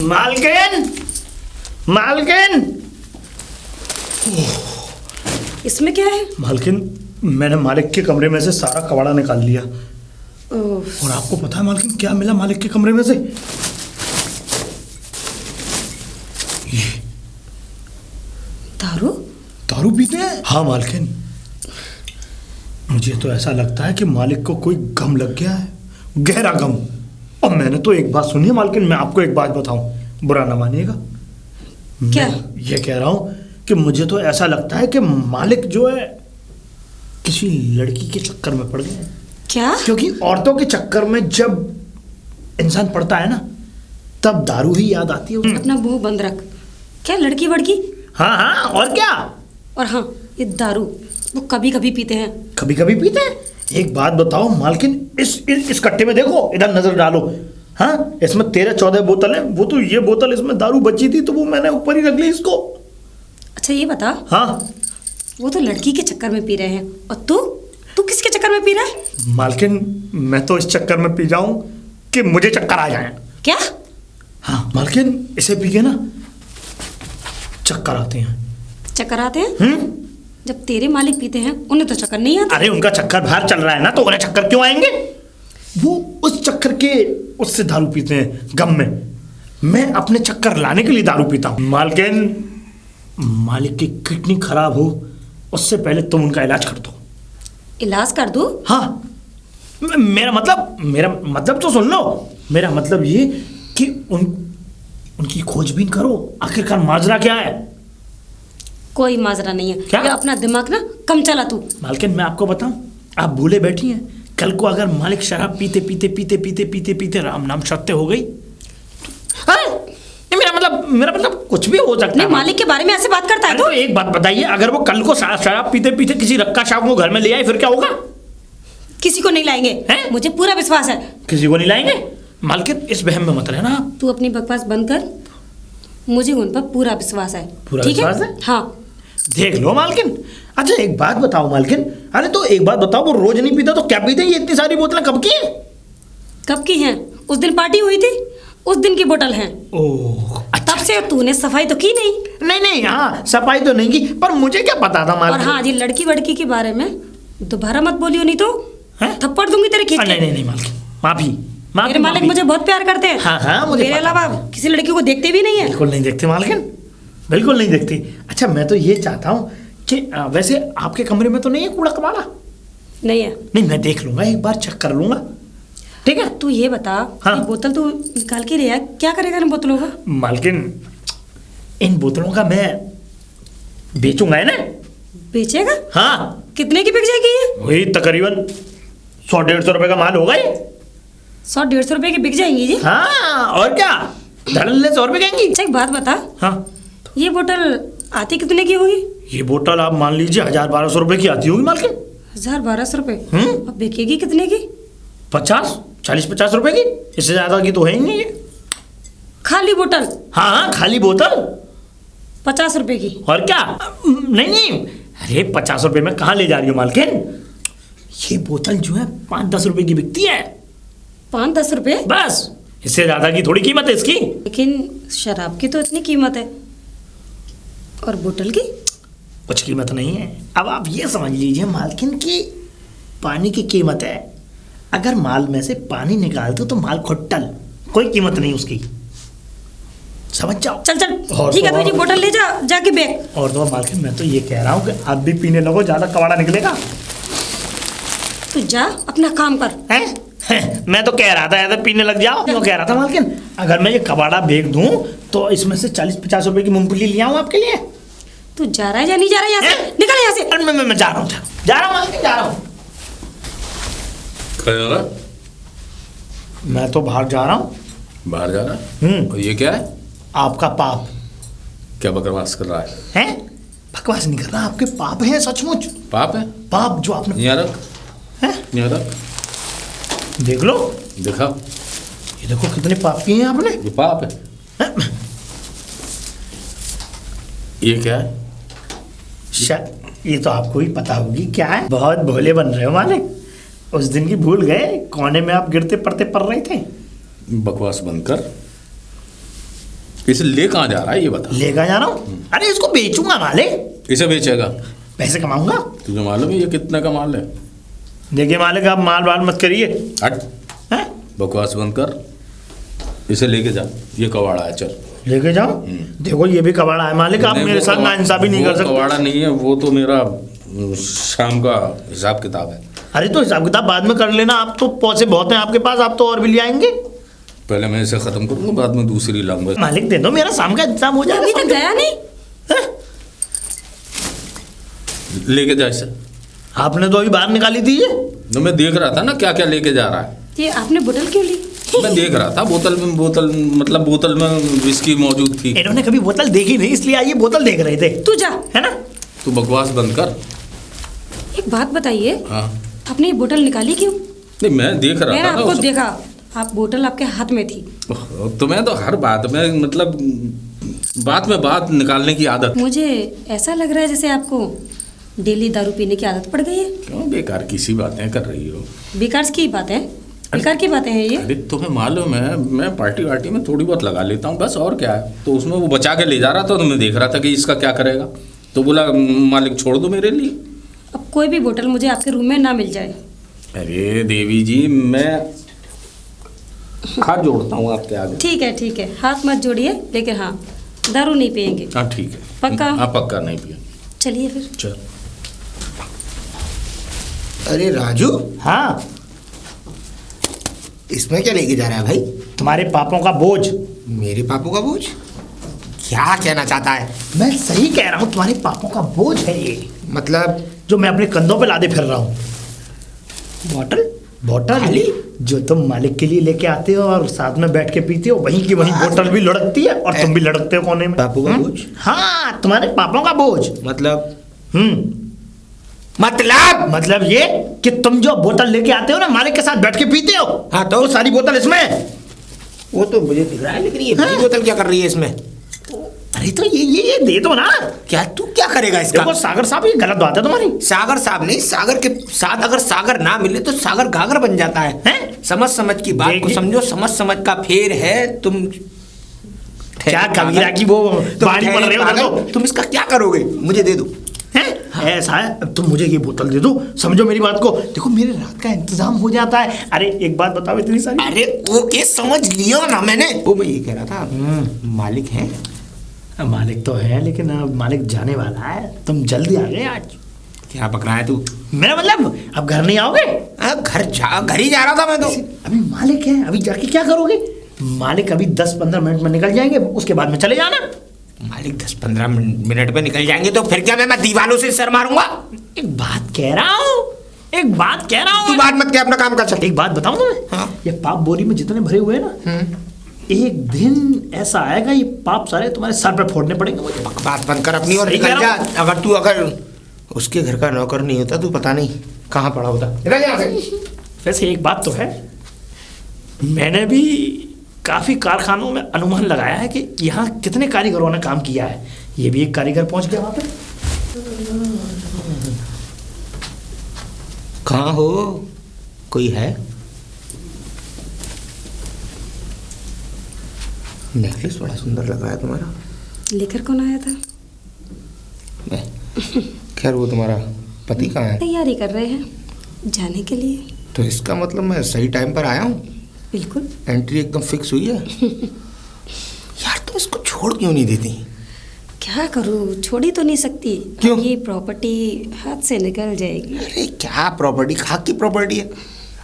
मालकिन, मालकिन। इसमें क्या है? मालकिन, मैंने मालिक के कमरे में से सारा कबाड़ा निकाल लिया। और आपको पता है मालकिन क्या मिला मालिक के कमरे में से? ये दारू? दारू पीते हैं? हाँ मालकिन, मुझे तो ऐसा लगता है कि मालिक को कोई गम लग गया है, गहरा गम। और मैंने तो एक बात सुनी है मालकिन, मैं आपको एक बात बताऊं, बुरा ना मानिएगा। क्या? ये कह रहा हूं कि मुझे तो ऐसा लगता है कि मालिक जो है किसी लड़की के चक्कर में पड़ गया। क्या? क्योंकि औरतों के चक्कर में जब इंसान पड़ता है ना, तब दारू ही याद आती है। अपना मुंह बंद रख। क्या लड़की वड़की? हाँ हाँ, और क्या। और हाँ, ये दारू वो कभी कभी पीते हैं। कभी कभी पीते हैं? एक बात बताओ मालकिन, इस कट्टे में देखो, इधर नजर डालो। हाँ, इसमें 13-14 बोतल है। वो तो ये बोतल इसमें दारू बची थी तो वो मैंने ऊपर ही रख ली इसको। अच्छा ये बता, हाँ, वो तो लड़की के चक्कर में पी रहे हैं और तू तू किसके चक्कर में पी रहा है? मालकिन, मैं तो इस चक्कर में पी जाऊं कि मुझे चक्कर आ जाए। क्या? हाँ मालकिन, इसे पी के ना चक्कर आते हैं। चक्कर आते हैं? जब तेरे मालिक पीते हैं उन्हें तो चक्कर नहीं आते। अरे उनका चक्कर बाहर चल रहा है ना, तो उन्हें चक्कर क्यों आएंगे? वो उस चक्कर के उससे दारू पीते हैं गम में। मैं अपने चक्कर लाने के लिए दारू पीता हूँ। मालकिन, मालिक की किडनी खराब हो उससे पहले तुम उनका इलाज कर दो। इलाज कर दूं? हाँ, मेरा मतलब तो सुन लो। मेरा मतलब ये कि उनकी खोजबीन करो, आखिरकार माजरा क्या है। कोई माजरा नहीं है। क्या? ये अपना दिमाग ना कम चला तू। मालकिन, मैं आपको बताऊं, आप भूले बैठी हैं, कल को अगर मालिक शराब पीते पीते पीते पीते पीते पीते राम नाम सत्य हो गई तो मेरा मतलब कुछ भी हो सकता नहीं, है। मालिक के बारे में ऐसे बात करता है तो एक बात बताइए, अगर वो कल को शराब पीते पीते किसी रक्का शाह को घर में ले आए फिर क्या होगा? किसी को नहीं लाएंगे हैं? मुझे पूरा विश्वास है। किसी को नहीं लाएंगे? मालकिन, इस वहम में मत रहना आप। तू अपनी बकवास बंद कर, मुझे उन पर पूरा विश्वास है। पूरा ठीक विश्वास है? हाँ। देख लो मालकिन। अच्छा एक बात बताओ मालकिन, अरे तो एक बात बताओ, वो रोज नहीं पीता तो क्या पीते? ये इतनी सारी बोतलें कब की हैं? कब की हैं? उस दिन पार्टी हुई थी, उस दिन की बोतल है। ओह, अच्छा। तब से तूने सफाई तो की नहीं। नहीं, हाँ सफाई तो नहीं की, पर मुझे क्या पता था और मालकिन। हाँ जी, लड़की वड़की के बारे में दोबारा मत बोलियो, नहीं तो हैं? थप्पड़ दूंगी तेरे खींच के। नहीं मालकिन, माफी। मेरे मालिक मुझे बहुत प्यार करते हैं। हाँ, मुझे मेरे पता। अलावा किसी लड़की को देखते भी नहीं है। बिल्कुल नहीं देखते मालकिन, बिल्कुल नहीं देखते। अच्छा मैं तो ये चाहता हूँ कि वैसे आपके कमरे में तो नहीं है कूड़ा कबाड़ा? नहीं है। नहीं, मैं देख लूंगा, एक बार चेक कर लूंगा। ठीक है। तू ये बता, हाँ। ये बोतल तू निकाल के ले आया, क्या करेगा इन बोतलों का? मालकिन, इन बोतलों का मैं बेचूंगा है ना। बेचेगा? हाँ। कितने की बिक जाएगी ये? वही तकरीबन 100-150 रुपए का माल होगा ये। 100-150 रुपए की बिक जाएंगी जी? हाँ, और क्या, धड़ल्ले 100 रुपए कहेंगी। अच्छा एक बात बता, हाँ, ये बोतल आती कितने की होगी? ये बोतल आप मान लीजिए 1000-1200 रुपए की आती होगी मालकिन। 1000-1200 रुपए? अब बिकेगी कितने की? 40-50 रुपए की, इससे ज्यादा की तो है ही नहीं ये। खाली बोतल? हाँ, खाली बोतल 50 रुपए की? और क्या। नहीं, अरे 50 रुपए में कहाँ ले जा रही हो मालकिन? ये बोतल जो है 5-10 रुपए की बिकती है। 5-10 रुपए? बस, इससे ज्यादा की थोड़ी कीमत है इसकी। लेकिन शराब की तो इतनी कीमत है, और बोतल की कुछ कीमत नहीं है। अब आप ये समझ लीजिए मालकिन की पानी की कीमत है। अगर माल में से पानी निकाल दो तो माल खुट्टल, कोई कीमत नहीं उसकी, समझ जाओ। चल और ठीक है, तो तो ये और- बोतल ले जा जाके बेच। और तो मालकिन, मैं तो ये कह रहा हूँ कि आप भी पीने लगो, ज्यादा कबाड़ा निकलेगा। तू जा अपना काम कर। हैं? मैं तो कह रहा था ऐसे पीने लग जाओ। क्यों कह रहा था मालकिन, अगर मैं ये कबाड़ा बेच दूं तो इसमें से 40-50 रुपए की मूंगफली ले आऊं आपके लिए। तू जा रहा है या नहीं जा रहा है यहाँ से? निकल यहाँ से। अरे मैं जा रहा हूँ मालकिन, जा रहा हूँ। कहाँ जा रहा? मैं तो बाहर जा रहा हूँ। बाहर जा रहा है? और ये क्या है? आपका पाप क्या बकवास कर रहा है? है। बकवास नहीं कर रहा, आपके पाप हैं सचमुच। पाप है? पाप जो आपने यहाँ रख, है? यहाँ रख, देख लो, दिखा। ये देखो कितने पाप किए हैं आपने। ये पाप है? हैं? ये क्या है? ये तो आपको ही पता होगी क्या है। बहुत भोले बन रहे हो मालिक, उस दिन की भूल गए, कोने में आप गिरते पड़ते पड़ रहे थे। बकवास बंद कर। इसे ले कहाँ जा रहा है ये बता। लेकर जा रहा हूँ। अरे इसको बेचूंगा मालिक, इसे बेचेगा? पैसे कमाऊंगा। तुझे मालूम है ये कितने का माल है? देखिए मालिक, आप माल वाल मत करिए। हट, हैं? बकवास बंद कर, इसे लेके जा। ये कबाड़ा है, चल। लेके जाओ। देखो ये भी कबाड़ा है मालिक, आप नहीं, मेरे वो साथ नाइंसाफी नहीं कर वो सकते। कबाड़ा नहीं है, वो तो मेरा शाम का हिसाब किताब है। अरे तो हिसाब किताब बाद में कर लेना, आप तो पैसे बहुत हैं आपके पास, आप तो और भी ले आएंगे। पहले मैं इसे खत्म करूंगा, बाद में दूसरी लाऊंगा। मालिक दे दो, मेरा शाम का इंतजाम हो अभी तक जाएगा। गया नहीं। हैं? लेके जा इसे। आपने तो अभी बाहर निकाली थी ये। तो मैं देख रहा था ना क्या क्या लेके जा रहा है। ये आपने बोतल क्यों ली? मैं देख रहा था बोतल में विस्की मौजूद थी। इन्होंने कभी बोतल देखी नहीं, इसलिए आइए बोतल देख रहे थे, तू जा। है ना। तू बकवास बंद कर। एक बात बताइए, हाँ, आपने ये बोतल निकाली क्यों? नहीं मैं देख रहा मैंने था ना आपको देखा, आप बोतल आपके हाथ में थी। तो मैं तो हर बात में मतलब बात में बात निकालने की आदत। मुझे ऐसा लग रहा है जैसे आपको डेली दारू पीने की आदत पड़ गई है। क्यों बेकार की सी बातें कर रही हो? बेकार की बात है, बेकार की बातें हैं ये। अरे तुम्हें मालूम है मैं पार्टी वार्टी में थोड़ी बहुत लगा लेता हूँ बस, और क्या है। तो उसमें वो बचा के ले जा रहा था, तो मैं देख रहा था कि इसका क्या करेगा, तो बोला मालिक छोड़ दो मेरे लिए। अब कोई भी बोतल मुझे आपके रूम में ना मिल जाए। अरे देवी जी, मैं हाथ जोड़ता हूँ आपके आगे। ठीक है, हाथ मत जोड़िए, लेकिन हाँ दारू नहीं पियेंगे। हाँ ठीक है, पक्का? हाँ पक्का नहीं पिया। चलिए फिर। चल। अरे राजू, हाँ, इसमें क्या लेके जा रहा है भाई? तुम्हारे पापों का बोझ। मेरे पापों का बोझ? क्या कहना चाहता है? मैं सही कह रहा हूँ, तुम्हारे पापों का बोझ है ये, मतलब जो मैं अपने कंधों पे लादे फिर रहा हूँ। बॉटल? बोतल खाली? जो तुम मालिक के लिए लेके आते हो और साथ में बैठ के पीते हो, वहीं की वहीं बोतल भी लुढ़कती है और तुम भी लुढ़कते हो कोने में। पापों का बोझ? हाँ, तुम्हारे पापों का बोझ। मतलब मतलब ये कि तुम जो बोतल लेके आते हो ना, मालिक के साथ बैठ के पीते हो। हाँ, तो? वो सारी बोतल इसमें है। वो तो मुझे दिख रहा है, लेकिन ये बड़ी हाँ? बोतल क्या कर रही है इसमें? अरे तो ये दे दो ना। क्या तू क्या करेगा इसका? देखो सागर साहब, ये गलत बात है तुम्हारी। सागर साहब नहीं, सागर के साथ अगर सागर ना मिले तो सागर गागर बन जाता है। हैं? समझ की बात को देखिए- समझो, समझ का फेर है। तुम क्या कबीरा की वो बाड़ी पड़ रहे हो पागल, देखो। तुम इसका क्या करोगे? मुझे दे दो। हैं? ऐसा है, अब तुम मुझे ये बोतल दे दो, समझो मेरी बात को। देखो मेरे रात का इंतजाम हो जाता है। अरे एक बात बताओ, इतनी सारी। अरे ओके, समझ लिया ना मैंने। वो मैं ये कह रहा था, मालिक है? मालिक तो है, लेकिन अब मालिक जाने वाला है। तुम जल्दी आ गए आज। क्या पकड़ा है तू? मेरा मतलब अब घर नहीं आओगे? घर ही जा रहा था मैं तो। अभी मालिक है, अभी जाके क्या करोगे? मालिक अभी 10-15 मिनट में निकल जाएंगे, उसके बाद में चले जाना। मालिक 10-15 मिनट में निकल जाएंगे तो फिर क्या मैं दीवालों से सर मारूंगा? एक बात कह रहा हूँ, तू बात मत क्या, अपना काम कर। चल एक बात बताऊं तुम्हें। हाँ। ये पाप बोरी में जितने भरे हुए हैं ना, एक दिन ऐसा आएगा ये पाप सारे तुम्हारे सर पे फोड़ने पड़ेंगे मुझे। बात बंद कर अपनी और सही कह निकल रहा जा। अगर उसके घर का नौकर नहीं होता, तू पता नहीं कहाँ पड़ा होता। निकल यहाँ से। वैसे एक बात तो है, मैंने भी काफी कारखानों में अनुमान लगाया है कि यहाँ कितने कारीगरों ने काम किया है। ये भी एक कारीगर पहुंच गया वहां पे। कहाँ हो? कोई है? नेकलेस बड़ा सुंदर लग रहा है तुम्हारा। लेकर कौन आया था? खैर वो तुम्हारा पति कहाँ है? तैयारी कर रहे हैं जाने के लिए। तो इसका मतलब मैं सही टाइम पर आया हूँ। बिल्कुल। एंट्री एकदम फिक्स हुई है। यार तुम इसको छोड़ क्यों नहीं देती? क्या करूँ, छोड़ ही तो नहीं सकती। क्यों? ये प्रॉपर्टी हाथ से निकल जाएगी। अरे क्या प्रॉपर्टी, खाक की प्रॉपर्टी है।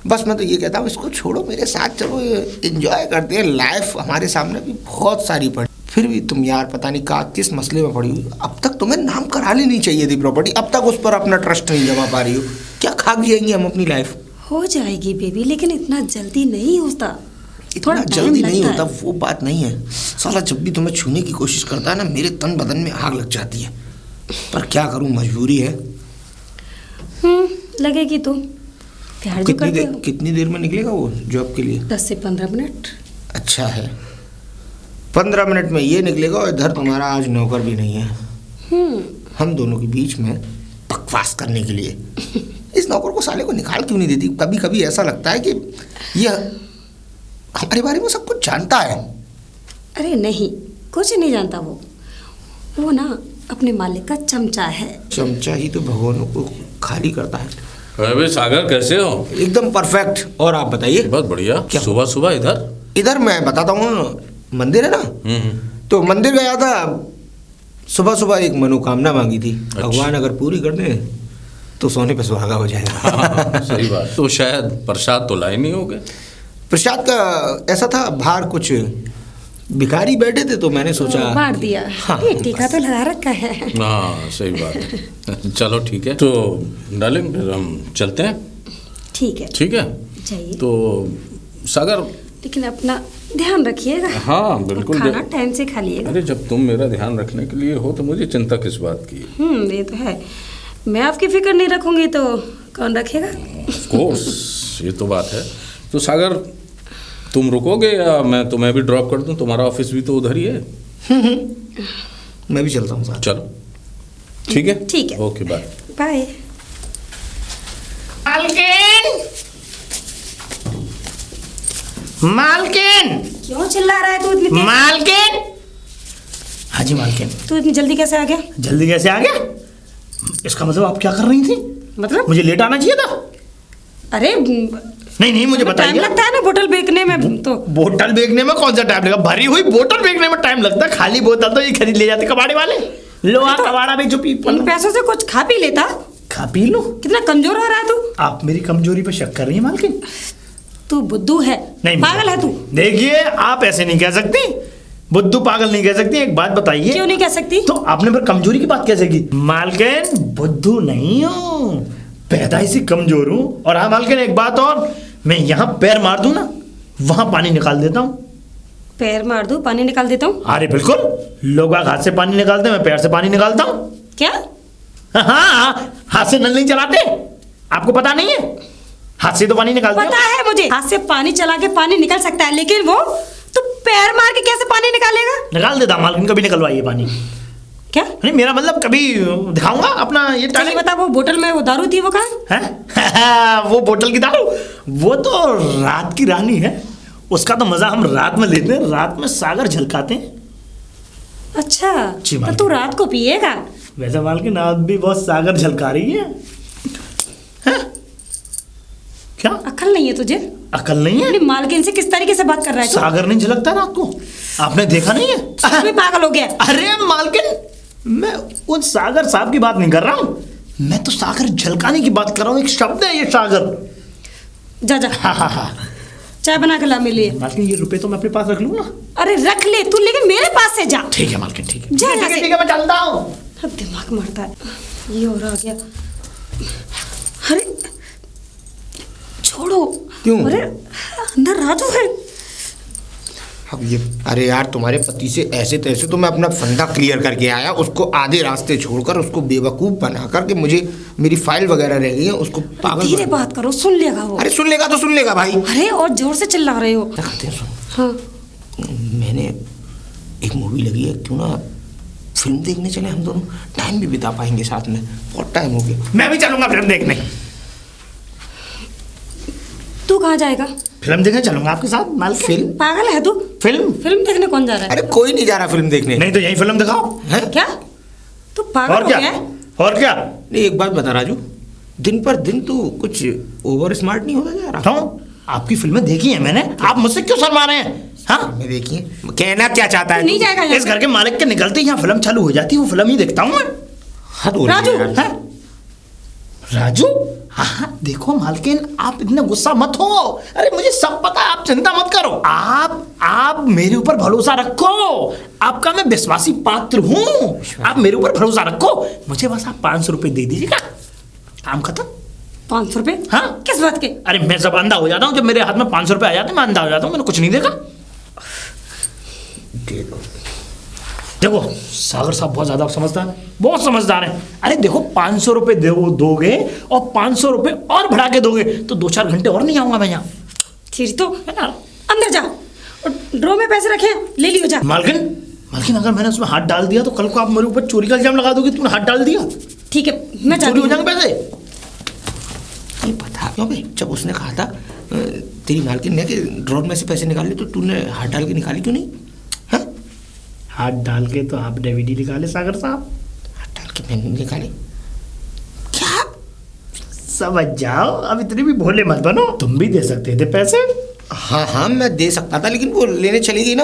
बस मैं तो ये कहता हूँ इसको छोड़ो, मेरे साथ चलो, एंजॉय करते हैं। लाइफ हमारे सामने भी बहुत सारी पड़ी, फिर भी तुम यार पता नहीं किस मसले में पड़ी हुई। अब तक तुम्हें नाम करा लेनी चाहिए थी प्रॉपर्टी, अब तक उस पर अपना ट्रस्ट नहीं जमा पा रही हो। क्या खा जाएंगे हम अपनी लाइफ? हो जाएगी बेबी, लेकिन इतना जल्दी नहीं होता। इतना जल्दी नहीं होता, वो बात नहीं है। साला जब भी तुम्हें छूने की कोशिश करता है ना, मेरे तन बदन में आग लग जाती है। पर क्या करूं, मजबूरी है। लगेगी तो। प्यार जो करते हो। कितनी देर में निकलेगा वो जॉब के लिए? 10 से 15 मिनट। अच्छा है, 15 मिनट में ये निकलेगा और इधर तुम्हारा आज नौकर भी नहीं है। हम दोनों के बीच में बकवास करने के लिए इस नौकर को साले को निकाल क्यों नहीं देती? कभी कभी ऐसा लगता है कि यह हमारे बारे में सब कुछ जानता है। अरे नहीं, कुछ नहीं जानता वो ना अपने मालिक का चमचा है। चमचा ही तो भगवानों को खाली करता है। अरे सागर कैसे हो? एकदम परफेक्ट। और आप बताइए? बहुत बढ़िया। क्या? सुबह सुबह इधर? इधर मैं बताता हूँ, मंदिर है ना, तो मंदिर गया था। सुबह सुबह एक मनोकामना मांगी थी। भगवान अगर पूरी कर दे तो सोने पे सुहागा हो जाएगा। हाँ, सही बात। तो शायद प्रसाद तो लाए नहीं होगे? प्रसाद का ऐसा था, बाहर कुछ भिखारी बैठे थे तो मैंने सोचा बांट दिया। हाँ, ये टीका तो लगा रखा है। हाँ सही बात है। चलो ठीक है, तो डार्लिंग फिर हम चलते हैं। ठीक है ठीक है, जाइए। तो सागर लेकिन अपना ध्यान रखिएगा। हाँ बिल्कुल। खाना टाइम से खा लिएगा। अरे जब तुम मेरा ध्यान रखने के लिए हो तो मुझे चिंता किस बात की? ये तो है। मैं आपकी फिक्र नहीं रखूंगी तो कौन रखेगा? ऑफ कोर्स, ये तो बात है। तो सागर तुम रुकोगे या मैं तुम्हें भी ड्रॉप कर दूं? तुम्हारा ऑफिस भी तो उधर ही है। मैं भी चलता हूँ साथ। चलो ठीक है। ठीक है। Okay bye. बाय। मालकिन, मालकिन, क्यों चिल्ला रहा है तू इतनी तेज? मालकिन। हाँ जी मालकिन। तू इतनी जल्दी कैसे आ गया? जल्दी कैसे आ गया? इसका मतलब आप क्या कर रही थी? मतलब मुझे लेट आना चाहिए था। अरे नहीं नहीं, मुझे टाइम बताइए। लगता है ना बोतल बेचने में तो। बोतल बेचने में कौन सा टाइम लगेगा? भरी हुई बोतल बेचने में टाइम लगता है, खाली बोतल तो ये खरीद ले जाते कबाड़े वाले। लो आ कबाड़ा बेचो, इन पैसों से कुछ खा पी लेता। खा पी लो। कितना कमजोर हो रहा है तू। आप मेरी कमजोरी पर शक कर रही हैं मालकिन? तू बुद्धू है। नहीं, पागल है तू। देखिए आप ऐसे नहीं कह सकती, बुद्धू पागल नहीं कह सकती। एक बात बताइए। क्यों नहीं कह सकती? तो आपने फिर कमजोरी की बात कैसे की? मालकिन बुद्धू नहीं हूँ, पैदाइशी से कमजोर हूँ। और हाँ मालकिन एक बात और, मैं यहाँ पैर मार दूं ना, वहां पानी निकाल देता हूँ। पैर मार दूं पानी निकाल देता हूँ? अरे बिल्कुल, लोग हाथ से पानी निकालते हैं, मैं पैर से पानी निकालता हूँ। क्या? हाँ, हाथ से नल नहीं चलाते, आपको पता नहीं है? हाथ से तो पानी निकालते पता है मुझे, हाथ से पानी चला के पानी निकल सकता है, लेकिन वो तो पैर मार के कैसे पानी निकालेगा? निकाल देता मालकिन, कभी निकलवाइए पानी। क्या? नहीं मेरा मतलब कभी दिखाऊंगा अपना ये चलिए टैलेंट। बता, वो बोतल में वो दारू थी वो कहाँ है? वो बोतल की दारू, वो तो रात की रानी है, उसका तो मजा हम रात में लेते हैं, रात में सागर झलकाते हैं। अच्छा, जी, तो मालकिन। तू रात को पिएगा? वैसे मालकिन आप भी बहुत सागर झलका रही है। हैं? क्या अक्ल नहीं है तुझे? अकल नहीं है? अपनी मालकिन से किस तरीके से बात कर रहा है तू? सागर नहीं झलकता रात को, आपने देखा नहीं है? तू भी पागल हो गया। अरे मालकिन, मैं उन सागर साहब की बात नहीं कर रहा हूँ, मैं तो सागर झलकाने की बात कर रहा हूँ। एक शब्द है ये सागर। जा जा, हाँ। चाय बना के ला मेरे लिए। मालकिन ये रुपए तो मैं अपने पास रख लूँ ना? अरे रख ले तू, लेकिन मेरे पास से जा। ठीक है मालकिन, ठीक है जा ठीक यहाँ है से। ठीक है, मैं चलता हूँ। अब दिमाग मारता है ये, और आ गया। अरे छोड़ो। क्यों? अरे अंदर राजू है। अब ये, अरे यार तुम्हारे पति से ऐसे तैसे तो मैं अपना फंडा क्लियर करके आया, उसको आधे रास्ते छोड़कर उसको बेवकूफ़ बना करके मुझे मेरी फाइल वगैरह रह गई है, उसको पागल धीरे बात करो, सुन लेगा वो। अरे सुन लेगा तो सुन लेगा भाई। अरे और जोर से चिल्ला रहे हो। क्या कहते हैं सुन, हाँ मैंने एक मूवी लगी है, क्यों ना फिल्म देखने चले हम दोनों, टाइम भी बिता पाएंगे साथ में, बहुत टाइम हो गया। मैं भी चलूंगा फिल्म देखने। तू कहाँ जाएगा? फिल्म देखने चलूंगा आपके साथ मालकिन। फिल्म? पागल है तू? फिल्म? फिल्म देखने कौन जा रहा है? अरे कोई नहीं जा रहा फिल्म देखने। नहीं तो यही फिल्म दिखाओ। हैं? क्या तू पागल और हो क्या? गया है? और क्या? नहीं एक बात बता राजू, दिन पर दिन तू कुछ ओवर स्मार्ट नहीं होता जा रहा? तो आपकी फिल्में देखी है मैंने, आप मुझसे क्यों शर्मा रहे हैं? हाँ, मैं देखिए, कहना क्या चाहता है नहीं तू? जाएगा यहाँ इस से। घर के मालिक के निकलते ही यहाँ फिल्म चालू हो जाती है, वो फिल्म ही देखता हूँ मैं। हद हो रही है राजू, यार। हैं? राजू, हाँ देखो मालकिन, आप इतना गुस्सा मत हो। अरे मुझे सब पता है, आप चिंता मत करो। आप मेरे ऊपर भरोसा रखो, आपका मैं विश्वासी पात्र हूँ, आप मेरे ऊपर भरोसा रखो। मुझे बस आप 500 रुपए दे दीजिएगा, काम खत्म। 500 रुपए? हाँ। किस बात के? अरे मैं जब अंधा हो जाता हूँ, जब मेरे हाथ में 500 रुपए आ जाते हैं, मैं अंधा हो जाता हूँ, मैंने कुछ नहीं देखा। दे दो। देखो सागर साहब बहुत ज्यादा समझदार है, बहुत समझदार है। अरे देखो 500 रुपए दोगे और 500 रुपए और बढ़ा के दोगे तो 2-4 घंटे और नहीं आऊंगा मैं यहाँ, ठीक तो है ना? अंदर जा और ड्रॉ में पैसे रखे हैं, ले लियो जा। मालकिन अगर मैंने उसमें हाथ डाल दिया तो कल को आप मेरे ऊपर चोरी का इल्जाम लगा दोगे, तूने हाथ डाल दिया, ठीक है मैं चोरी हो जाती जाएंगे हूँ। पैसे। ये पता क्यों भाई, जब उसने कहा था तेरी मालकिन ने कि ड्रॉर में से पैसे निकाल ले, तो तूने हाथ डाल के निकाली क्यों नहीं? हाँ? हाथ डाल के तो आप डेविडी निकाले सागर साहब। हाथ डाल के मैंने निकाले? क्या? समझ जाओ, अब इतने भी भोले मत बनो, तुम भी दे सकते थे पैसे। हाँ हाँ मैं दे सकता था, लेकिन वो लेने चली गई ना।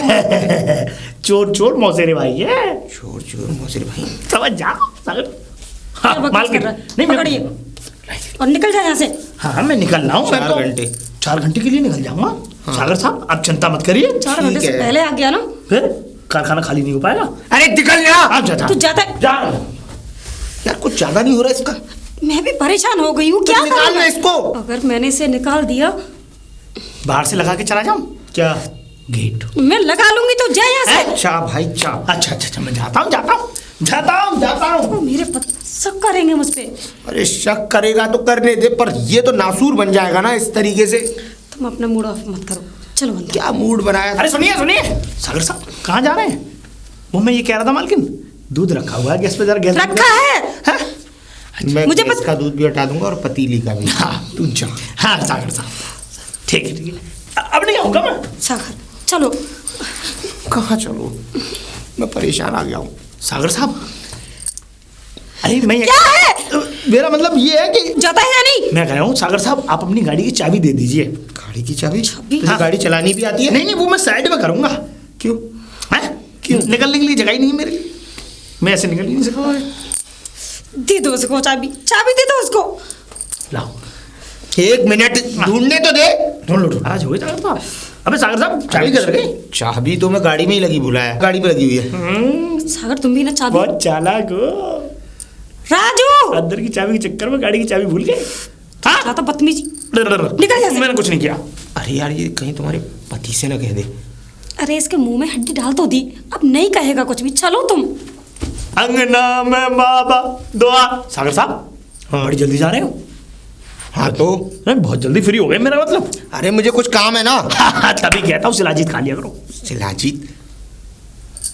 चोर चोर मौसेरे भाई है। चोर चोर मौसेरे भाई। समझ जाओ सागर। क्या हाँ बकवास मालकिन कर रहा है? नहीं मैं पकड़िए और निकल जाए यहाँ से। हाँ मैं निकल रहा हूँ। 4 घंटे। 4 घंटे के लिए निकल जाऊंगा। हाँ। सागर साहब आप चिंता मत करिए। 4 घंटे से है। पहले आ गया ना। फिर कारखाना खाली नहीं हो पाएगा। अरे निकल जा। आप जाता तू जाता है। जा। यार कुछ ज्यादा नहीं हो रहा इसका? मैं भी परेशान हो गई हूँ, क्या निकाल करूं? ना इसको। अगर मैंने इसे निकाल दिया बाहर से लगा के चला जाऊं क्या गेट? मैं लगा लूंगी तो जा यहाँ से। चा भाई चा। अच्छा मैं जाता हूँ। वो मेरे शक करेंगे मुझ पे। अरे शक करेगा तो करने दे, पर ये तो नासूर बन जाएगा ना इस तरीके से। तुम अपना मूड ऑफ मत करो, चलो अंदर। क्या मूड बनाया? अरे सुनिए सागर साहब कहाँ जा रहे हैं? वो मैं ये कह रहा था मालकिन, दूध रखा हुआ है गैस पे, जरा गैस रखा है। हाँ? मैं मुझे गैस का दूध भी हटा दूंगा और पतीली का भी। हाँ तू जा। हाँ सागर साहब ठीक है अब नहीं आऊँगा मैं। सागर चलो। कहाँ चलो? मैं परेशान आ गया हूँ। सागर साहब अरे मैं क्या है? मेरा मतलब ये है कि जाता है या नहीं? मैं कह रहा हूँ सागर साहब आप अपनी गाड़ी की चाबी दे दीजिए। गाड़ी की चाबी? चाबी? तुझे गाड़ी चलानी भी आती है? नहीं वो मैं साइड में करूँगा। क्यों? क्यों निकलने के लिए जगह ही नहीं है मेरे लिए, मैं ऐसे निकल ही नहीं सकता। दे दो उसको चाबी, चाबी दे दो उसको। लाओ 1 मिनट ढूंढने तो दे। ढूंढ लो आज हो गई सागर साहब। अबे सागर साहब चाबी किधर गई? चाबी तो मैं गाड़ी में ही लगी भूला है, गाड़ी पे लगी हुई है। सागर तुम भी ना चाबी। बहुत चालाक हो। राजू अंदर की चाबी के चक्कर में गाड़ी की चाबी भूल गए। हाँ जाता बदतमीजी। निकल यहाँ से। मैंने कुछ नहीं किया। अरे यार ये कहीं तुम्हारे पति से ना कह दे। अरे इसके मुंह में हड्डी डाल तो दी, अब नहीं कहेगा कुछ भी। चलो तुम। अंगना में बाबा दुआ। सागर साहब हाँ। बड़ी जल्दी जा रहे हो? हाँ तो अरे बहुत जल्दी फ्री हो गए मेरा मतलब। अरे मुझे कुछ काम है ना। तभी कहता हूँ शिलाजीत खा लिया करो। शिलाजीत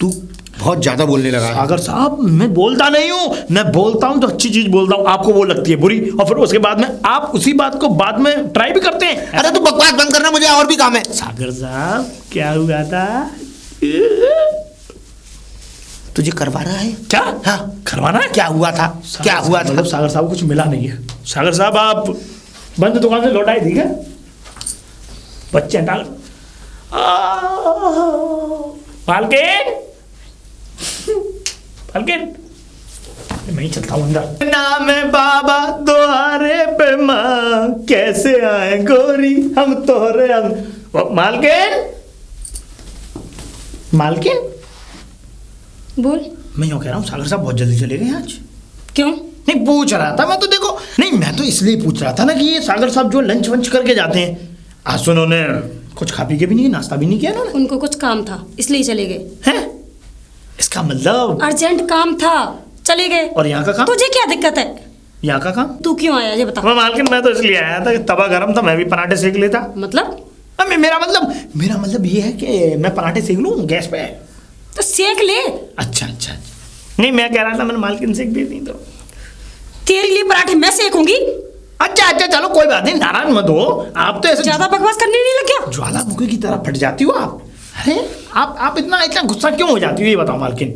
तू बहुत ज्यादा बोलने लगा है। सागर साहब मैं बोलता नहीं हूँ, मैं बोलता हूँ तो अच्छी चीज बोलता हूँ, आपको वो लगती है बुरी, और फिर उसके बाद में आप उसी बात को बाद में ट्राई भी करते हैं। अरे तू बकवास बंद करना, मुझे और भी काम है। सागर साहब क्या हुआ था? तुझे करवा रहा है क्या? हाँ करवाना है? क्या हुआ था? क्या हुआ था? मतलब सागर साहब को कुछ मिला नहीं है। सागर साहब आप बंद दुकान से लौटाए, ठीक है? बच्चे हटा मालकिन मैं ही चलता हूँ अंदर। नाम है बाबा द्वारे पे माँ, कैसे आए गोरी हम तोरे अंग। मालकिन बोल। मैं यूँ कह रहा हूँ सागर साहब बहुत जल्दी चले गए आज। क्यों? नहीं पूछ रहा था मैं तो, देखो नहीं मैं तो इसलिए पूछ रहा था ना कि ये सागर साहब जो लंच वंच करके जाते हैं, आज तो उन्होंने कुछ खा पी के भी नहीं, नाश्ता भी नहीं किया उन्होंने। उनको कुछ काम था इसलिए चले गए हैं? इसका मतलब अर्जेंट काम था, चले गए। और यहाँ का काम? तुझे क्या दिक्कत है? यहाँ का काम? तू क्यों आया ये बता। मैं मालकिन मैं तो इसलिए आया था कि तवा गरम था, मैं भी पराठे सेक लेता। मतलब? अब मेरा मतलब ये है कि मैं पराठे सेक लूँ गैस पे। तो सेक ले। अच्छा नहीं मैं कह रहा था मैंने मालकिन सेक दी थी तो। तेरे लिए पराठे मैं सेकूंगी। अच्छा चलो कोई बात नहीं, नाराज मत हो आप। तो ऐसे ज्यादा बकवास करने नहीं लग गया? ज्वालामुखी की तरह फट जाती हो आप। हैं? आप इतना गुस्सा क्यों हो जाती हो ये बताओ मालकिन।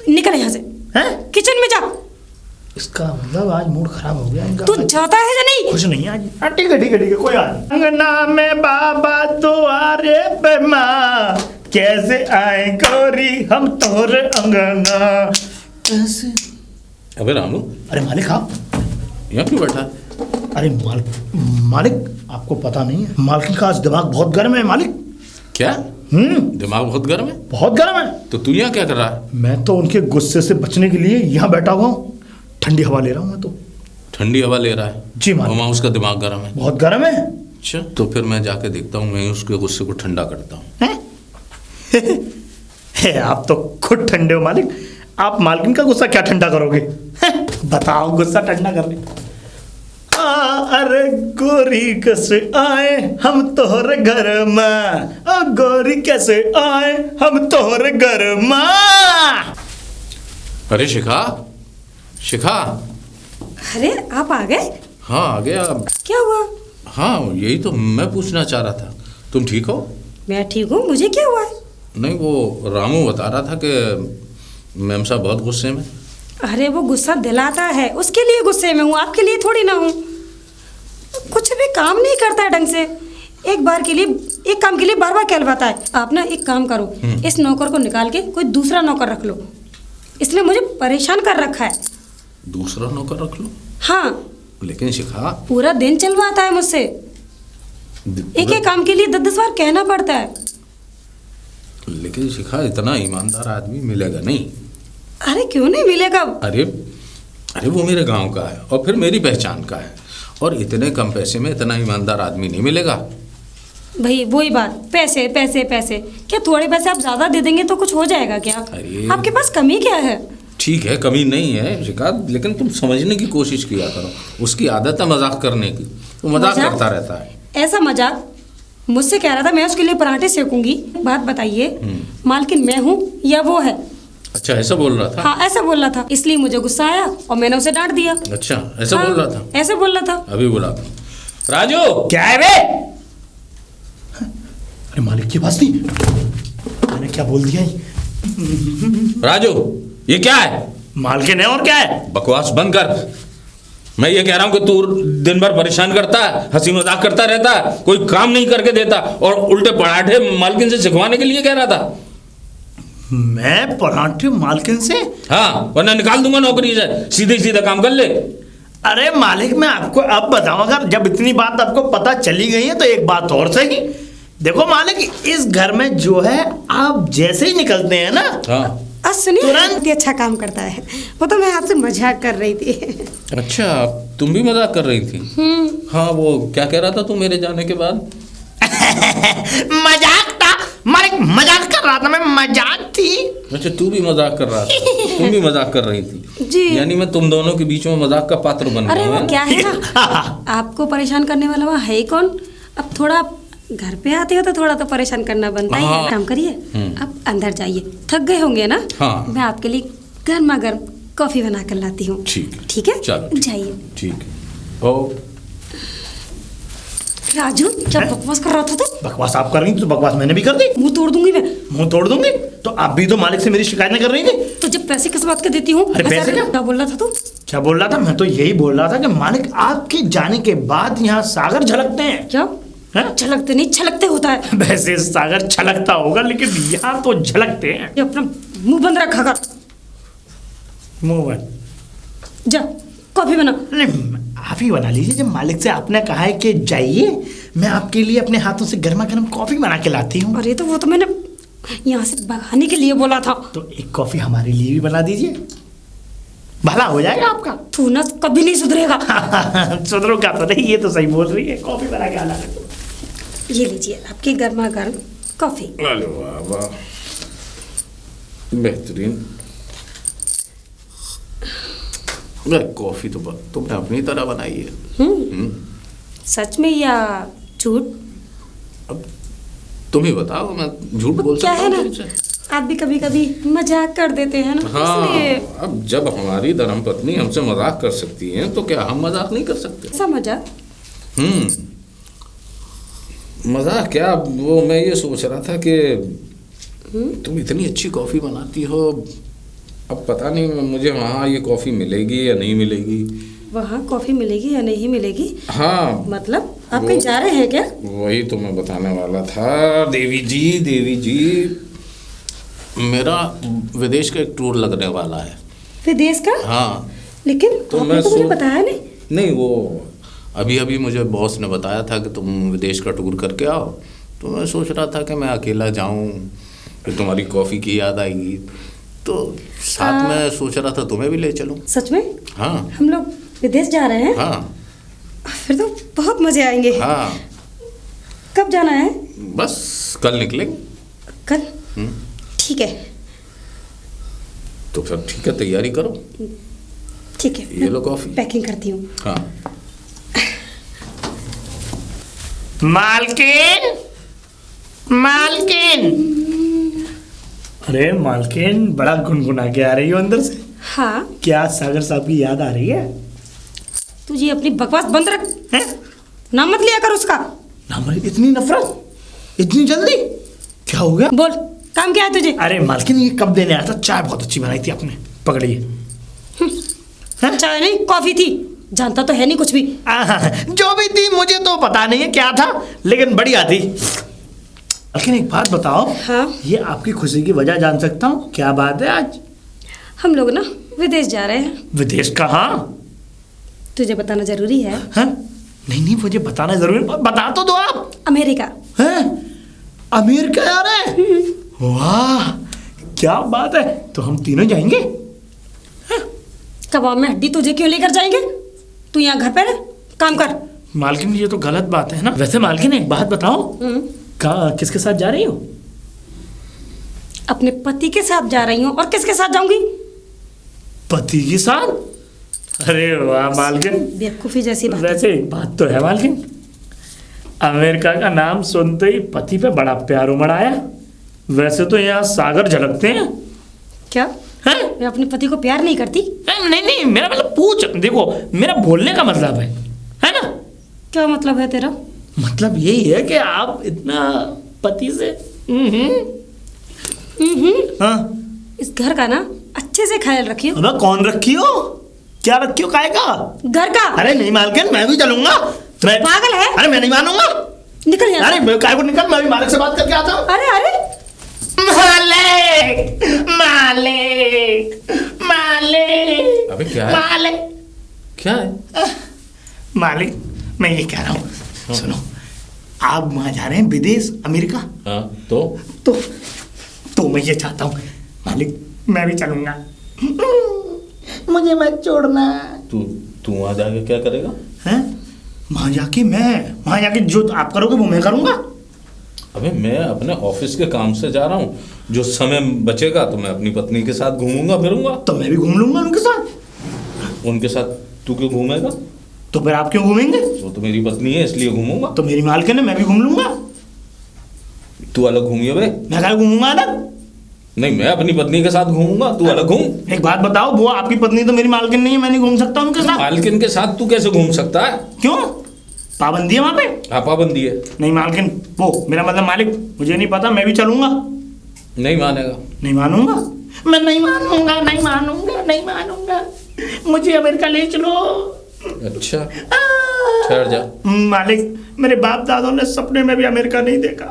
निकल यहाँ से, हैं? किचन में जा। इसका मतलब आज मूड खराब हो गया इनका। तू जाता है या नहीं? कुछ नहीं आज। हाँ ठीक है कोई बात नहीं। अंगना में बाबा द्वारे पे माँ, कैसे आए गोरी हम तोरे अंगना कैसे। अबे रामू अरे मालिक आप यहाँ क्यों बैठा? अरे मालिक आपको पता नहीं है, मालकिन का आज दिमाग बहुत गर्म है मालिक। क्या? दिमाग बहुत गर्म है? बहुत गर्म है। तो तू यहाँ क्या कर रहा है? मैं तो उनके गुस्से से बचने के लिए यहाँ बैठा हुआ हूँ, ठंडी हवा ले रहा हूँ मैं तो। ठंडी हवा ले रहा है? जी मालिक। मामा उसका दिमाग गर्म है? बहुत गर्म है। अच्छा तो फिर मैं जाके देखता हूँ, मैं उसके गुस्से को ठंडा करता हूँ। आप तो खुद ठंडे हो मालिक, आप मालकिन का गुस्सा क्या ठंडा करोगे? बताओ गुस्सा ठंडा करने। अरे गोरी कैसे आए हम तोहरे घर में, गोरी कैसे आए हम तोहरे घर में। अरे शिखा। अरे आप आ गए? हाँ आ गया। क्या हुआ? हाँ यही तो मैं पूछना चाह रहा था, तुम ठीक हो? मैं ठीक हूँ, मुझे क्या हुआ है? नहीं, वो रामू बता रहा था कि मैम साहब बहुत गुस्से में। अरे वो गुस्सा दिलाता है, उसके लिए गुस्से में हूँ, आपके लिए थोड़ी ना हूँ। कुछ भी काम नहीं करता है ढंग से, एक बार के लिए, एक काम के लिए बार बार कहलवाता है। आप ना एक काम करो, इस नौकर को निकाल के कोई दूसरा नौकर रख लो, इसने मुझे परेशान कर रखा है। दूसरा नौकर रख लो? हाँ, लेकिन शिखा, पूरा दिन चलवाता है मुझसे, एक एक काम के लिए 10-10 बार कहना पड़ता है। लेकिन शिखा, इतना ईमानदार आदमी मिलेगा नहीं। अरे क्यों नहीं मिलेगा? अरे अरे वो मेरे गांव का है और फिर मेरी पहचान का है, और इतने कम पैसे में इतना ईमानदार आदमी नहीं मिलेगा। भाई वही बात, पैसे पैसे पैसे, क्या थोड़े पैसे आप ज्यादा दे देंगे तो कुछ हो जाएगा क्या? अरे आपके पास कमी क्या है? ठीक है, कमी नहीं है शिखा, लेकिन तुम समझने की कोशिश किया करो। उसकी आदत है मजाक करने की, वो मजाक करता रहता है। ऐसा मजाक? मुझसे कह रहा था मैं उसके लिए पराठे सेकूंगी। बात बताइए, मालकिन मैं हूँ या वो है? अच्छा, ऐसा बोल रहा था? हाँ, ऐसा बोल रहा था, इसलिए मुझे गुस्सा आया और मैंने उसे डांट दिया। अच्छा, ऐसा हाँ, बोल रहा था? ऐसे बोल रहा था। अभी बोला था। राजू! क्या है बे? अरे मालिक की आवाज नहीं, मैंने क्या बोल दिया ये? राजू, ये क्या है? मालकिन है और क्या है? बकवास बंद कर। मैं ये कह रहा हूँ कि तू दिन भर परेशान करता है, हंसी मजाक करता रहता है, कोई काम नहीं करके देता, और उल्टे पराठे मालकिन से सिखवाने के लिए कह रहा था। मैं पराठे मालकिन से? हाँ, वरना निकाल दूंगा नौकरी से। सीधे सीधा काम कर ले। अरे मालिक, मैं आपको अब बताऊं, अगर जब इतनी बात आपको पता चली गई है तो एक बात और सही। देखो मालिक, इस घर में जो है आप जैसे ही निकलते हैं ना, हाँ। सुनिए, तुरंत बहुत ही अच्छा काम करता है। वो तो मैं आपसे मजाक कर रही थी। अच्छा, तुम भी मजाक कर रही थी? हाँ, वो क्या कह रहा था तू मेरे जाने के बाद? मजाक था मालिक, मजाक कर रहा था मैं, मजाक थी। अच्छा, तू भी मजाक कर रहा था, तुम भी मजाक कर रही थी जी। यानी मैं तुम दोनों के बीच में मजाक का पात्र बन अरे गया वो क्या है ना, आपको परेशान करने वाला वहाँ है ही कौन? अब थोड़ा आप घर पे आते हो तो थोड़ा तो परेशान करना बनता ही है। हाँ। काम करिए, आप अंदर जाइए, थक गए होंगे ना? हाँ। मैं आपके लिए गर्मा गर्म कॉफी बना कर लाती हूँ। ठीक है। ठीक है, चलो, जाइए। ठीक है। ओ, राजू, क्या बकवास कर रहा था तू? बकवास आप कर रही थी तो बकवास मैंने भी कर दी। मुंह तोड़ दूंगी मैं। मुंह तोड़ दूंगी? तो आप भी तो मालिक से मेरी शिकायत कर रही थी। तो जब पैसे किस बात के देती हूँ? अरे पैसे क्या बोल रहा था तू? क्या बोल रहा था? मैं तो यही बोल रहा था कि मालिक आपके जाने के बाद यहाँ सागर झलकते हैं। क्या? झलकते नहीं, छलकते होता है। वैसे सागर छलकता होगा, लेकिन यहाँ तो झलकते हैं। ये अपना मुंह बंद रखा कर। मुंह बंद? जा कॉफी बना। अरे आप ही बना लीजिए, जब मालिक से आपने कहा है कि जाइए, मैं आपके लिए अपने हाथों से गर्मा गर्म कॉफी बना के लाती हूँ। अरे तो वो तो मैंने यहाँ से भगाने के लिए बोला था। तो एक कॉफी हमारे लिए भी बना दीजिए, भला हो जाएगा आपका। तू ना कभी नहीं सुधरेगा। सुधरो क्या तो नहीं, ये तो सही बोल रही है। कॉफी बना के आना। ये लीजिए आपकी गर्मा गर्म कॉफी। अरे वाह वाह, बेहतरीन। कॉफी तो तुमने अपनी तरह बनाई है। सच में या झूठ? अब तुम ही बताओ, मैं झूठ बोल क्या सकता है ना, हूँ तुमसे? आप भी कभी कभी मजाक कर देते हैं ना, हाँ, इसलिए। अब जब हमारी धर्मपत्नी हमसे मजाक कर सकती है तो क्या हम मजाक नहीं कर सकते? ऐसा मजाक? मजाक क्या, वो मैं ये सोच रहा था कि तुम इतनी अच्छी कॉफी बनाती हो, अब पता नहीं मुझे वहाँ ये कॉफी मिलेगी या नहीं मिलेगी। वहाँ कॉफी मिलेगी या नहीं मिलेगी? हाँ, मतलब आप कहीं जा रहे हैं क्या? वही तो मैं बताने वाला था। देवी जी, मेरा विदेश का एक टूर लगने वाला है। विदेश का? हाँ। लेकिन तो आपने मैं तो मुझे बताया नहीं। नहीं, वो अभी मुझे बॉस ने बताया था कि तुम विदेश का टूर करके आओ, तो मैं सोच रहा था कि मैं अकेला जाऊं, फिर तुम्हारी कॉफ़ी की याद आएगी, तो साथ में सोच रहा था तुम्हें भी ले चलूं। सच में? हाँ। हम लोग विदेश जा रहे हैं? हाँ। फिर तो बहुत मजे आएंगे। हाँ। कब जाना है? बस कल निकलेंगे। कल? ठीक है। तो फिर ठीक है, तैयारी करो। ठीक है, ये लो कॉफ़ी। पैकिंग करती हूँ। हाँ। मालकिन, अरे मालकिन, बड़ा गुनगुना के आ रही हो अंदर से। हाँ। क्या सागर साहब की याद आ रही है? तुझे अपनी बकवास बंद रख है? नाम मत लिया कर उसका। नाम? इतनी नफरत, इतनी जल्दी? क्या हो गया? बोल, काम क्या है तुझे? अरे मालकिन ये कब देने आया था? चाय बहुत अच्छी बनाई थी आपने, पकड़िए। हैं? चाय नहीं, कॉफी थी। जानता तो है नहीं कुछ भी। जो भी थी मुझे तो पता नहीं है क्या था, लेकिन बढ़िया थी। लेकिन एक बात बताओ, हाँ? ये आपकी खुशी की वजह जान सकता हूँ? क्या बात है आज? हम लोग ना विदेश जा रहे हैं। विदेश कहाँ? तुझे बताना जरूरी है। हैं? नहीं नहीं, मुझे बताना जरूरी, बता तो दो आप। अमेरिका। हैं? अमेरिका जा रहे हैं? वाह क्या बात है, तो हम तीनों जाएंगे? कबाब में हड्डी तुझे क्यों लेकर जाएंगे? तू यहाँ घर पे रह, काम कर। मालकिन ये तो गलत बात है ना। वैसे मालकिन एक बात बताओ, किसके साथ जा रही हो? अपने पति के साथ जा रही हूँ, और किसके साथ जाऊंगी? पति के साथ? अरे वाह मालकिन, बेवकूफी जैसी बात। वैसे एक बात तो है मालकिन, अमेरिका का नाम सुनते ही पति पे बड़ा प्यार उमड़ आया। वैसे तो यहाँ सागर झलकते हैं। क्या हैं? मैं अपने पति को प्यार नहीं करती? नहीं नहीं, मेरा मतलब पूछ, देखो मेरा बोलने का मतलब है ना? क्या मतलब है तेरा? मतलब यही है कि आप इतना पति से हाँ। इस घर का ना अच्छे से ख्याल रखियो। अब कौन रखी हो? क्या रखी हो? काय का? घर का। अरे नहीं मालकिन, मैं भी चलूंगा। मैं पागल है? अरे मैं नहीं मानूंगा। निकल यहाँ से। अरे काय को निकल, मैं भी मालिक से बात करके आता हूँ। अरे अरे मालिक मालिक मालिक। अबे क्या है? मालिक क्या है? मालिक मैं ये कह रहा हूँ, सुनो, आप वहाँ जा रहे हैं विदेश, अमेरिका। हाँ तो तो मैं ये चाहता हूँ मालिक, मैं भी चलूंगा। मुझे मत छोड़ना। तू वहाँ जाके क्या करेगा? हैं? वहाँ जाके जो आप करोगे वो मैं करूँगा। अबे मैं अपने ऑफिस के काम से जा रहा हूँ, जो समय बचेगा तो मैं अपनी पत्नी के साथ घूमूंगा फिरूंगा। तो मैं भी घूम लूंगा उनके साथ। उनके साथ तू क्यों घूमेगा? तो फिर आप क्यों घूमेंगे? वो तो मेरी पत्नी है इसलिए घूमूंगा। तो मेरी मालकिन है, मैं भी घूम लूंगा। तू अलग घूमिए बे। मैं क्या घूमूंगा अलग? नहीं, मैं अपनी पत्नी के साथ घूमूंगा, तू अलग घूम। एक बात बताओ, वो आपकी पत्नी तो मेरी मालकिन नहीं है, मैं नहीं घूम सकता उनके साथ। मालकिन के साथ तू कैसे घूम सकता है? क्यों? पाबंदी है वहाँ पे? हाँ पाबंदी है। नहीं मालकिन, वो मेरा मतलब मालिक, मुझे नहीं पता, मैं भी चलूंगा। नहीं मानेगा? नहीं मानूंगा, मैं नहीं मानूंगा, नहीं मानूंगा, नहीं मानूंगा। मुझे अमेरिका ले चलो। अच्छा ठहर जा। मालिक, मेरे बाप दादों ने सपने में भी अमेरिका नहीं देखा।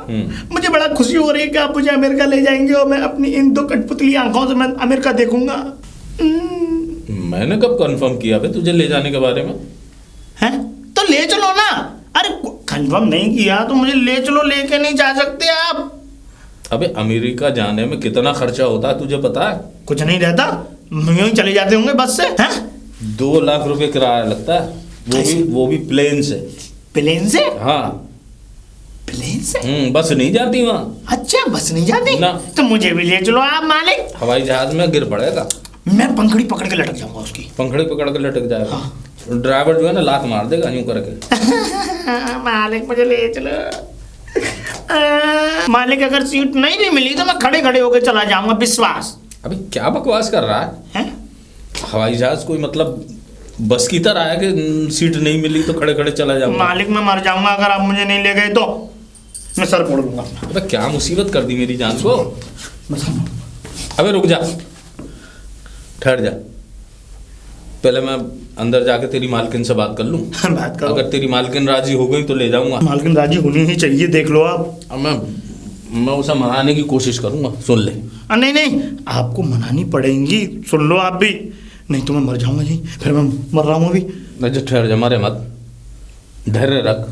मुझे बड़ा खुशी हो रही है कि आप मुझे अमेरिका ले जाएंगे और मैं अपनी इन दो कठपुतली आंखों से मैं अमेरिका देखूंगा। मैंने कब कंफर्म किया बे तुझे ले जाने के बारे में? हैं? तो ले चलो ना। अरे कंफर्म नहीं किया तो मुझे ले चलो, लेके नहीं जा सकते आप? अबे अमेरिका जाने में कितना खर्चा होता है तुझे पता है? कुछ नहीं रहता, यूं ही चले जाते होंगे बस से। हैं? 2 लाख रुपए किराया लगता है, वो भी प्लेन से। प्लेन से? हाँ प्लेन से? बस नहीं जाती वहाँ। अच्छा बस नहीं जाती ना। तो मुझे भी ले चलो आप मालिक। हवाई जहाज में गिर पड़ेगा। मैं पंखड़ी पकड़ के लटक जाऊंगा उसकी। पंखड़ी पकड़ के लटक जाएगा। हाँ। ड्राइवर जो है ना लात मार देगा यूं करके। मालिक मुझे ले चलो। मालिक अगर सीट नहीं भी मिली तो मैं खड़े खड़े होकर चला जाऊंगा, विश्वास। अभी क्या बकवास कर रहा है? हवाई जहाज कोई मतलब बस की तरह है कि सीट नहीं मिली तो खड़े खड़े चला जाऊंगा? मालिक मैं मर जाऊंगा अगर आप मुझे नहीं ले गए तो। मैं सर फोड़ दूंगा। अबे क्या मुसीबत कर दी मेरी जान को। अबे रुक जा, ठहर जा, पहले मैं अंदर जाके तेरी मालकिन से बात कर लूं। बात करो। अगर तेरी मालकिन राजी हो गई तो ले जाऊंगा। मालकिन राजी होनी ही चाहिए, देख लो आप। अब मैं उसे मनाने की कोशिश करूंगा, सुन ले। नहीं नहीं, आपको मनानी पड़ेगी, सुन लो आप भी, नहीं तो मैं मर जाऊंगा जी, फिर मैं मर रहा हूँ अभी। नहीं ठहर जा, मरे मत, धैर्य रख।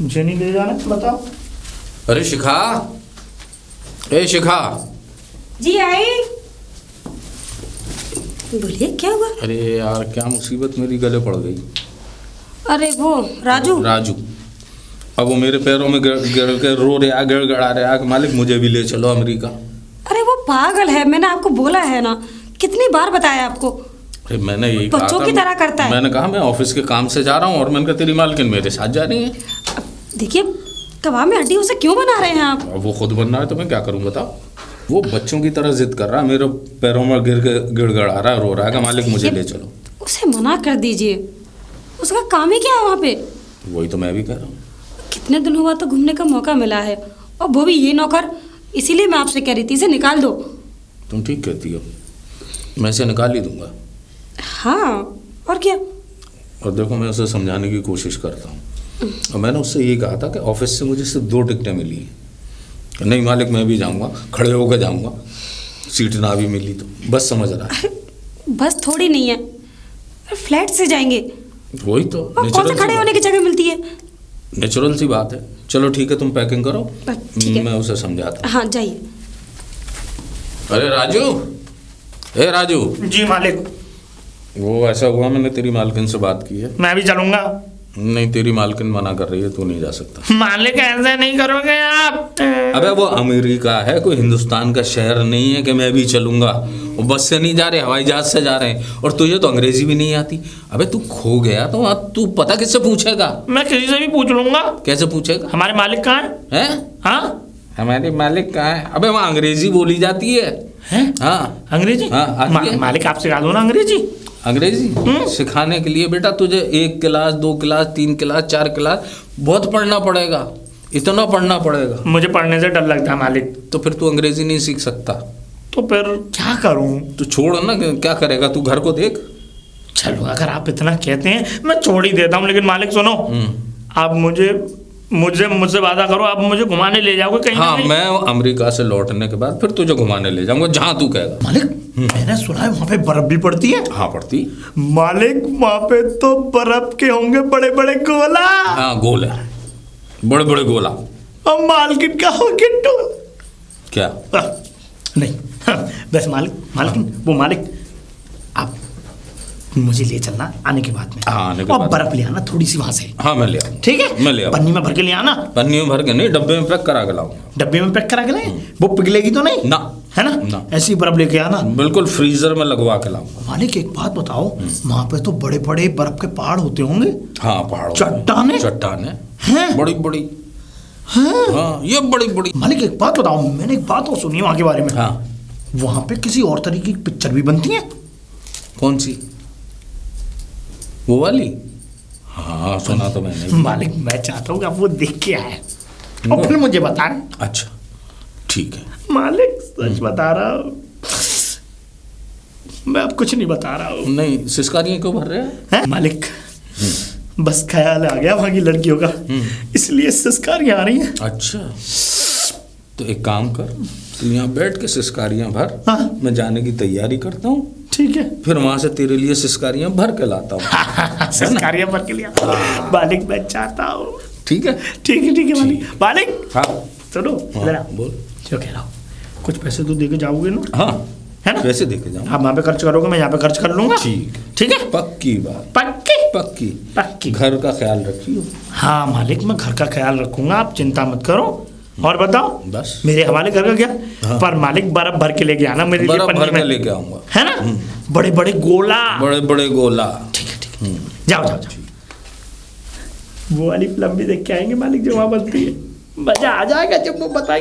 मुझे नहीं ले जाना, बताओ। अरे शिखा, ए शिखा। जी आई। बोलिए क्या हुआ? अरे यार क्या मुसीबत मेरी गले पड़ गई। अरे वो राजू अब वो मेरे पैरों में गिर के रो रहा, गिड़गिड़ा रहा कि मालिक मुझे भी ले चलो अमेरिका। अरे वो पागल है, मैंने आपको बोला है ना, कितनी बार बताया आपको। अरे मैंने यही कहा बच्चों था, की तरह करता है। मैंने कहा मैं ऑफिस के काम से जा रहा हूँ और मैंने कहा तेरी मालकिन मेरे साथ जा रही है। अब देखिए, कबाब में हड्डी उसे क्यों बना रहे हैं आप? अब वो खुद बन रहा है तो मैं क्या करूँ बताओ। वो बच्चों की तरह जिद कर रहा है, मेरे पैरों में गिर के गिड़गड़ा रहा है, रो रहा है कि मालिक मुझे ले चलो। उसे मना कर दीजिए, उसका काम ही क्या है वहाँ पे? वही तो मैं भी कह रहा हूँ। कितने दिन हुआ तो घूमने का मौका मिला है, और वो भी ये नौकर इसीलिए मैं आपसे कह रही थी इसे निकाल दो। तुम ठीक कहती हो, मैं इसे निकाल ही दूंगा। हाँ और क्या। और देखो मैं उसे समझाने की कोशिश करता हूँ। और मैंने उससे ये कहा था कि ऑफिस से मुझे सिर्फ 2 टिकटें मिली हैं। नहीं मालिक मैं भी जाऊँगा, खड़े होकर जाऊँगा, सीट ना भी मिली तो। बस समझ रहा है। बस थोड़ी नहीं है, फ्लैट से जाएंगे। वही तो और कौन से खड़े होने की जगह मिलती है। नेचुरल सी बात है। चलो ठीक है, तुम पैकिंग करो, ठीक है। मैं उसे समझाता हूँ। हाँ जाइए। अरे राजू, ए राजू। जी मालिक। वो ऐसा हुआ, मैंने तेरी मालकिन से बात की है। मैं भी चलूंगा। नहीं, तेरी मालकिन मना कर रही है, तू नहीं जा सकता। मालिक ऐसे नहीं करोगे आप। अबे वो अमेरिका है, कोई हिंदुस्तान का शहर नहीं है कि मैं भी चलूंगा। वो बस से नहीं जा रहे, हवाई जहाज से जा रहे हैं। और तुझे तो अंग्रेजी भी नहीं आती। अबे तू खो गया तो तू पता किससे पूछेगा? मैं किसी से भी पूछ लूंगा। कैसे पूछेगा? हमारे मालिक कहाँ है? हैं? हाँ हमारे मालिक कहाँ है? अबे वहाँ अंग्रेजी बोली जाती है। हैं? हाँ अंग्रेजी? हाँ, आती है। मालिक आप सिखा दो ना अंग्रेजी। अंग्रेजी सिखाने के लिए बेटा तुझे 1 क्लास 2 क्लास 3 क्लास 4 क्लास बहुत पढ़ना पड़ेगा। इतना पढ़ना पड़ेगा। मुझे पढ़ने से डर लगता है मालिक। तो फिर तू अंग्रेजी नहीं सीख सकता। तो फिर क्या करूं? तू छोड़ ना, क्या करेगा तू? घर को देख। चलो अगर आप इतना कहते हैं मैं छोड़ ही देता हूँ, लेकिन मालिक सुनो, आप मुझसे वादा करो, आप मुझे घुमाने ले जाओगे कहीं? हाँ, कहीं? मैं अमेरिका से लौटने के बाद फिर तुझे घुमाने ले जाऊंगा जहाँ तू कहेगा। मालिक मैंने सुना है वहाँ पे बर्फ भी पड़ती है। हाँ पड़ती। मालिक वहाँ पे तो बर्फ के होंगे बड़े बड़े गोला। हाँ गोले, बड़े बड़े गोला। और मालकिन का हो किट्टू। क्या? नहीं बस मालकिन वो मालिक आप मुझे ले चलना आने के बाद में। हाँ, आने के और बाद। बर्फ ले आना थोड़ी सी वहां से। हाँ मैं ले आऊँ। ठीक है, मैं ले आऊँ। पन्नी में भर के ले आना। पन्नी में भर के नहीं, डब्बे में पैक करा के लाऊंगा। डब्बे में पैक करा के लाए, वो पिघलेगी तो नहीं ना, है ना? ना। ऐसी बर्फ लेके आना। बिल्कुल फ्रीजर में लगवा के लाऊंगा। मालिक एक बात बताओ, वहां पे तो बड़े बड़े बर्फ के पहाड़ होते होंगे। हाँ पहाड़ों, चट्टाने हैं बड़ी बड़ी। हैं? हाँ ये बड़ी बड़ी। मालिक एक बात बताओ, मैंने एक बात और सुनी वहां के बारे में। हाँ वहां पे किसी और तरीके की पिक्चर भी बनती है। कौन सी? वो वाली? हाँ सुना तो मैंने। मालिक मैं चाहता हूँ कि आप वो देख के आए और फिर मुझे बताएं। अच्छा ठीक है। मालिक सच बता रहा हूँ, मैं अब कुछ नहीं बता रहा हूँ। नहीं, सिस्कारियाँ क्यों भर रहे हैं? मालिक बस ख्याल आ गया वहां की लड़कियों का, इसलिए सिस्कारियाँ आ रही हैं। अच्छा तो एक काम कर, तू यहाँ बैठ के सिस्कारियाँ भर। हाँ। मैं जाने की तैयारी करता हूँ, ठीक है। फिर वहां से तेरे लिए सिस्कारियाँ भर के लाता हूँ। सिस्कारियाँ भर के लिया। मालिक मैं चाहता हूँ। ठीक है। ठीक है मालिक। मालिक हाँ सुनो हाँ, जरा, बोल। जो कह रहा हूँ, कुछ पैसे तो दे के जाओगे ना? हाँ है ना? पैसे देके जाऊँ। आप वहाँ पे खर्च करोगे, मैं यहाँ पे खर्च कर लूंगा। ठीक है। पक्की बात। पक्की पक्की। पक्की। घर का ख्याल रखियो। हाँ मालिक मैं घर का ख्याल रखूंगा, आप चिंता मत करो। और बताओ बस मेरे हवाले घर का क्या? हाँ। पर मालिक बर्फ भर के लेके आना मेरे लिए, बर्फ पन्नी भर में के लेके आऊंगा। है ना? बड़े बड़े गोला। बड़े बड़े गोला। ठीक है। जाओ वो वाली फिल्म भी देख के आएंगे मालिक जो वहाँ बनती है। मजा आ जाएगा जब वो बताएंगे।